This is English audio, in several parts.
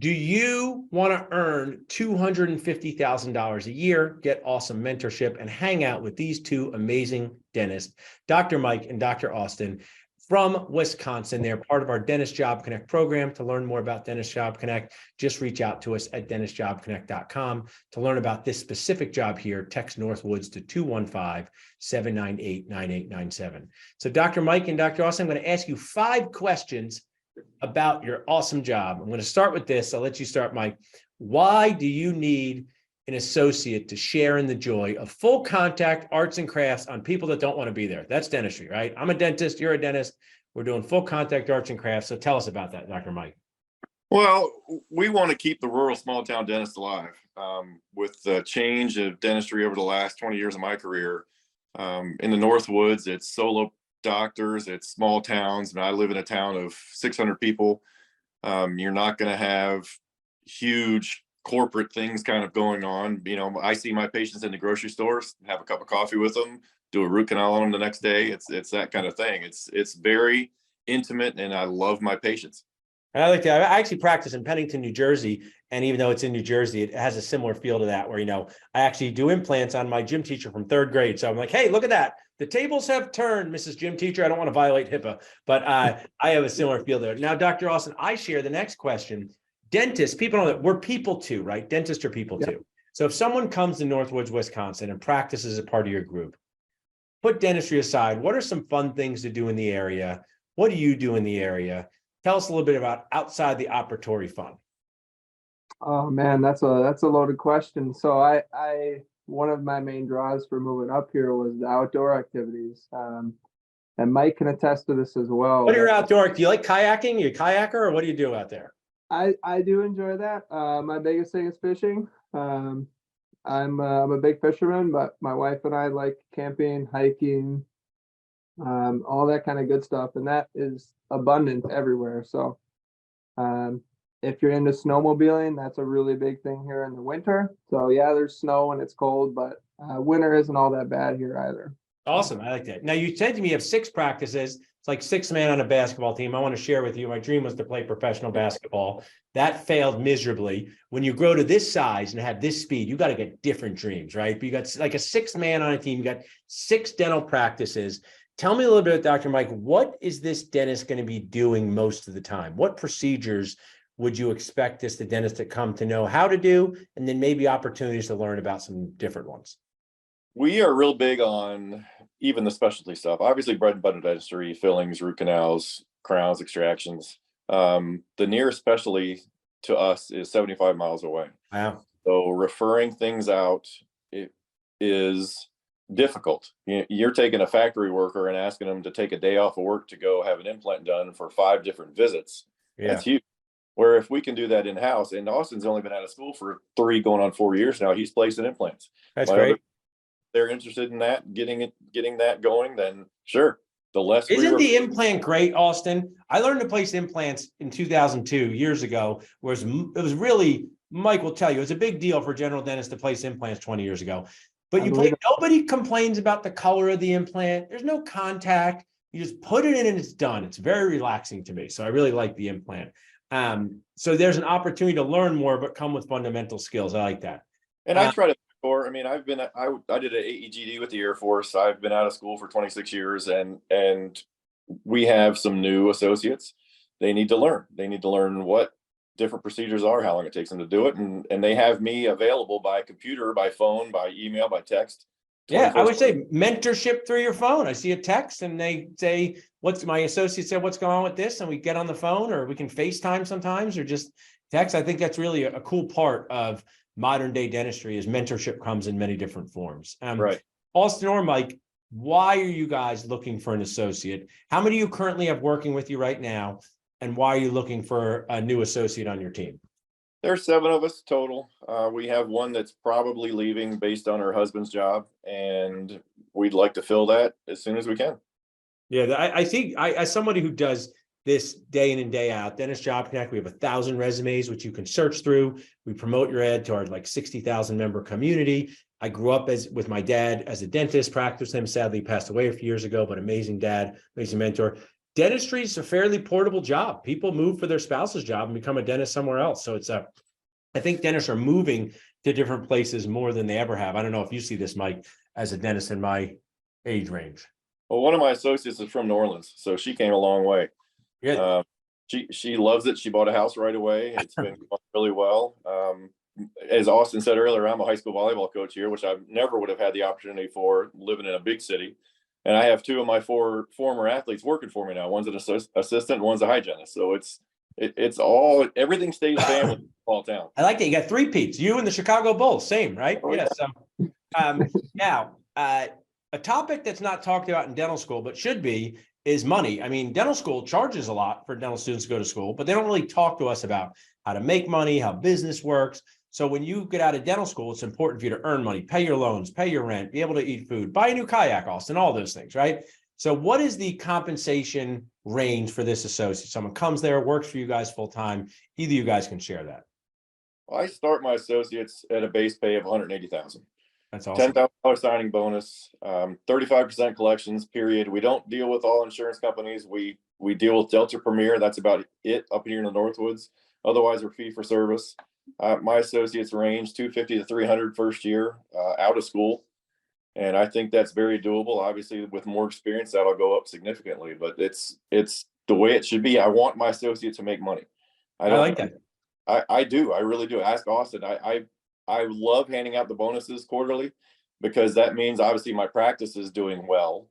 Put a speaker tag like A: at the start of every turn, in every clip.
A: Do you want to earn $250,000 a year, get awesome mentorship, and hang out with these two amazing dentists, Dr. Mike and Dr. Austin from Wisconsin? They're part of our Dentist Job Connect program. To learn more about Dentist Job Connect, just reach out to us at dentistjobconnect.com. To learn about this specific job here, text Northwoods to 215-798-9897. So Dr. Mike and Dr. Austin, I'm going to ask you 5 questions about your awesome job. I'm going to start with this. I'll let you start, Mike. Why do you need an associate to share in the joy of full contact arts and crafts on people that don't want to be there? That's dentistry, right? I'm a dentist. You're a dentist. We're doing full contact arts and crafts. So tell us about that, Dr. Mike.
B: Well, we want to keep the rural small town dentist alive. With the change of dentistry over the last 20 years of my career, in the Northwoods, it's solo doctors, it's small towns, and I live in a town of 600 people. You're not going to have huge corporate things kind of going on. You know, I see my patients in the grocery stores, have a cup of coffee with them, do a root canal on them the next day. It's that kind of thing. It's very intimate, and I love my patients.
A: I like that. I actually practice in Pennington, New Jersey. And even though it's in New Jersey, it has a similar feel to that, where, you know, I actually do implants on my gym teacher from 3rd grade. So I'm like, hey, look at that. The tables have turned, Mrs. Gym Teacher. I don't want to violate HIPAA, but I have a similar feel there. Now, Dr. Austin, I share the next question. Dentists, people know that we're people too, right? Dentists are people too. So if someone comes to Northwoods, Wisconsin and practices as a part of your group, put dentistry aside, what are some fun things to do in the area? What do you do in the area? Tell us a little bit about outside the operatory fun.
C: Oh man, that's a loaded question. So I one of my main draws for moving up here was the outdoor activities. And Mike can attest to this as well.
A: What are your outdoor? Do you like kayaking? You a kayaker, or what do you do out there?
C: I do enjoy that. My biggest thing is fishing. I'm a big fisherman, but my wife and I like camping, hiking, all that kind of good stuff, and that is abundant everywhere. So if you're into snowmobiling, that's a really big thing here in the winter. So yeah, there's snow and it's cold, but winter isn't all that bad here either.
A: Awesome. I like that. Now, you said to me you have 6 practices. It's like 6 men on a basketball team. I want to share with you, my dream was to play professional basketball. That failed miserably. When you grow to this size and have this speed, you got to get different dreams, right? But you got like a 6 man on a team. You got 6 dental practices. Tell me a little bit, Dr. Mike, what is this dentist going to be doing most of the time? What procedures would you expect the dentist to come to know how to do, and then maybe opportunities to learn about some different ones?
B: We are real big on even the specialty stuff. Obviously, bread and butter dentistry, fillings, root canals, crowns, extractions. The nearest specialty to us is 75 miles away.
A: Wow.
B: So referring things out, it is difficult. You're taking a factory worker and asking them to take a day off of work to go have an implant done for 5 different visits.
A: Yeah.
B: That's huge. Where if we can do that in-house, and Austin's only been out of school for 3 going on 4 years now, he's placing implants.
A: That's great.
B: They're interested in that, getting that going, then sure. The less
A: Isn't the implant great, Austin? I learned to place implants in 2002, years ago, whereas it was really, Mike will tell you, it was a big deal for general dentists to place implants 20 years ago. But nobody complains about the color of the implant. There's no contact. You just put it in and it's done. It's very relaxing to me. So I really like the implant. So there's an opportunity to learn more, but come with fundamental skills. I like that.
B: And I try to, I mean, I did an AEGD with the Air Force. I've been out of school for 26 years, and we have some new associates. They need to learn. They need to learn what different procedures are, how long it takes them to do it. And they have me available by computer, by phone, by email, by text.
A: Yeah, I would say mentorship through your phone. I see a text and they say, my associate said, what's going on with this? And we get on the phone, or we can FaceTime sometimes, or just text. I think that's really a cool part of modern day dentistry, is mentorship comes in many different forms.
B: Right.
A: Austin or Mike, why are you guys looking for an associate? How many do you currently have working with you right now? And why are you looking for a new associate on your team?
B: There's 7 of us total. We have one that's probably leaving based on her husband's job, and we'd like to fill that as soon as we can.
A: Yeah, I think as somebody who does this day in and day out, Dentist Job Connect, we have 1,000 resumes, which you can search through. We promote your ad to our like 60,000 member community. I grew up with my dad as a dentist, practiced him, sadly passed away a few years ago, but amazing dad, amazing mentor. dentistry is a fairly portable job. People move for their spouse's job and become a dentist somewhere else. So I think dentists are moving to different places more than they ever have. I don't know if you see this, Mike, as a dentist in my age range.
B: Well, one of my associates is from New Orleans, so she came a long way.
A: Yeah.
B: She loves it. She bought a house right away. It's been going really well. As Austin said earlier, I'm a high school volleyball coach here, which I never would have had the opportunity for living in a big city. And I have two of my four former athletes working for me now. One's an assistant, one's a hygienist. So it's all, everything stays family in a small town.
A: I like that. You got three Pete's, you and the Chicago Bulls, same, right?
B: Oh,
A: yeah. So now a topic that's not talked about in dental school, but should be, is money. I mean, dental school charges a lot for dental students to go to school, but they don't really talk to us about how to make money, how business works. So when you get out of dental school, it's important for you to earn money, pay your loans, pay your rent, be able to eat food, buy a new kayak, Austin, all those things, right? So what is the compensation range for this associate? Someone comes there, works for you guys full time. Either you guys can share that.
B: I start my associates at a base pay of $180,000.
A: That's awesome.
B: $10,000 signing bonus, 35% collections, period. We don't deal with all insurance companies. We deal with Delta Premier. That's about it up here in the Northwoods. Otherwise, we're fee for service. My associates range $250 to $300 first year out of school. And I think that's very doable. Obviously, with more experience, that'll go up significantly, but it's the way it should be. I want my associates to make money.
A: I like that.
B: I do. I really do. Ask Austin. I love handing out the bonuses quarterly because that means obviously my practice is doing well,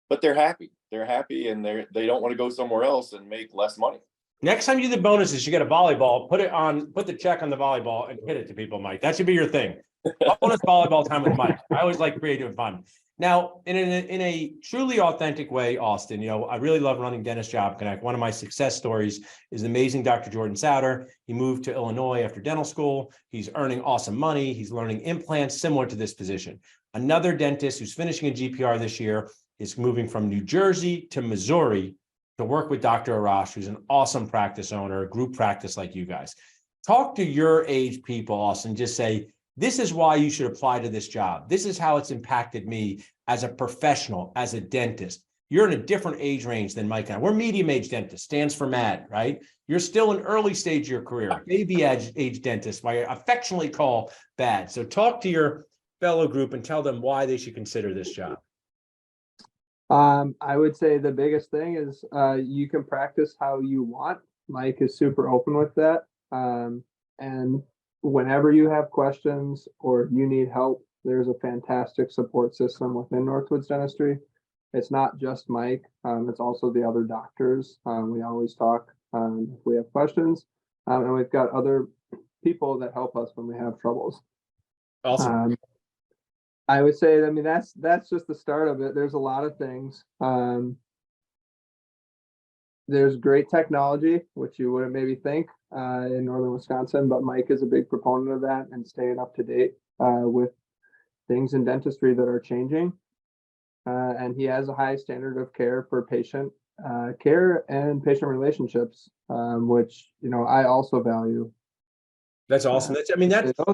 B: but they're happy. They're happy and they don't want to go somewhere else and make less money.
A: Next time you do the bonuses, you get a volleyball, put the check on the volleyball and hit it to people, Mike. That should be your thing. Bonus volleyball time with Mike. I always like creative and fun. Now, in a truly authentic way, Austin, I really love running Dentist Job Connect. One of my success stories is the amazing Dr. Jordan Souter. He moved to Illinois after dental school. He's earning awesome money. He's learning implants similar to this position. Another dentist who's finishing a GPR this year is moving from New Jersey to Missouri to work with Dr. Arash, who's an awesome practice owner, group practice like you guys. Talk to your age people, Austin. Just say, this is why you should apply to this job. This is how it's impacted me as a professional, as a dentist. You're in a different age range than Mike and I. We're medium age dentist, stands for MAD, right? You're still in early stage of your career, baby age dentist, what I affectionately call BAD. So talk to your fellow group and tell them why they should consider this job.
C: I would say the biggest thing is you can practice how you want. Mike is super open with that. And whenever you have questions or you need help, there's a fantastic support system within Northwoods Dentistry. It's not just Mike, it's also the other doctors. We always talk if we have questions, and we've got other people that help us when we have troubles.
A: Awesome.
C: I would say, that's just the start of it. There's a lot of things. There's great technology, which you wouldn't maybe think in northern Wisconsin, but Mike is a big proponent of that and staying up to date with things in dentistry that are changing. And he has a high standard of care for patient care and patient relationships, which, I also value.
A: That's awesome.
C: Those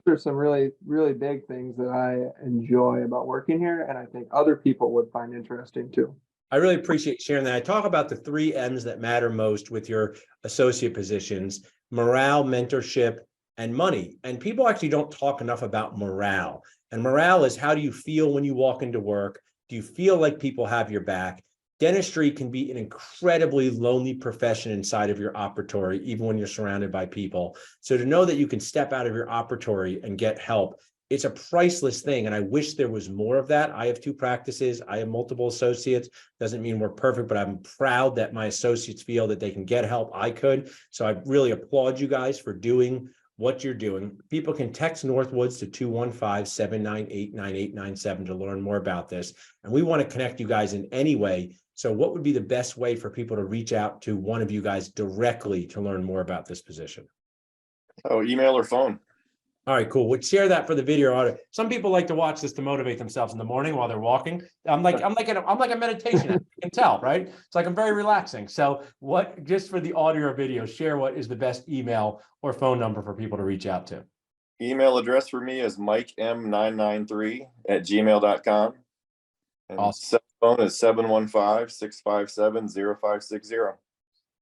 C: are some really, really big things that I enjoy about working here. And I think other people would find interesting too.
A: I really appreciate sharing that. I talk about the 3 M's that matter most with your associate positions: morale, mentorship, and money. And people actually don't talk enough about morale. And morale is, how do you feel when you walk into work? Do you feel like people have your back? Dentistry can be an incredibly lonely profession inside of your operatory, even when you're surrounded by people. So to know that you can step out of your operatory and get help, it's a priceless thing. And I wish there was more of that. I have 2 practices. I have multiple associates. Doesn't mean we're perfect, but I'm proud that my associates feel that they can get help. I could. So I really applaud you guys for doing what you're doing. People can text Northwoods to 215-798-9897 to learn more about this. And we want to connect you guys in any way. So what would be the best way for people to reach out to one of you guys directly to learn more about this position?
B: Oh, email or phone.
A: All right, cool. We'll share that for the video. Some people like to watch this to motivate themselves in the morning while they're walking. I'm like a meditation. You can tell, right? It's like I'm very relaxing. So just for the audio or video, share what is the best email or phone number for people to reach out to.
B: Email address for me is mikem993@gmail.com. And
A: awesome.
B: Phone is 715-657-0560.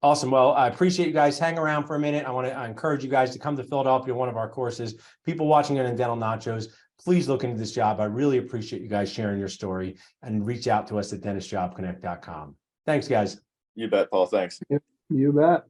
A: Awesome. Well, I appreciate you guys. Hang around for a minute. I encourage you guys to come to Philadelphia, one of our courses. People watching it in Dental Nachos, please look into this job. I really appreciate you guys sharing your story, and reach out to us at dentistjobconnect.com. Thanks, guys.
B: You bet, Paul. Thanks.
C: You bet.